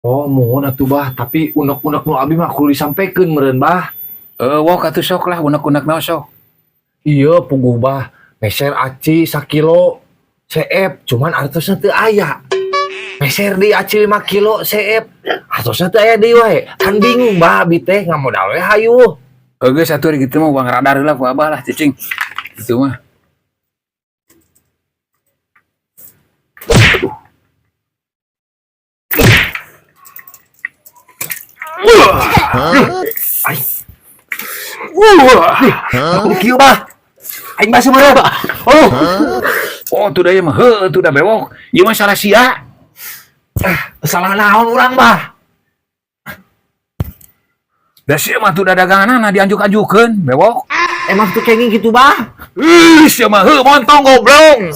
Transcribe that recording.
Oh, mohon atuh bah, tapi unek-unek nu abi mah kudu disampaikeun meureun bah. Wok atuh sok lah unek-unek naon sok. Iya puguh bah, meser aci sakilo CF, cuman artosna teu aya. Meser di aci 5 kilo CF, artosna teu aya deui wae. Kan bingung bah abi teh ngamodal we hayu. Geus atuh gitu mah uang radar heula ku abah lah cicing. Itu mah. Ai. Aku kieu bah. Aing basa meureun. Oh, Oh tuh da ieu mah heueuh tuh da bewok. Ieu mah salah sia. salah naon urang bah. Da sia mah tuh da daganganna dianjuk-anjukeun bewok. Emang tuh kenging gitu bah. Ih, sia mah heueuh montong goblong.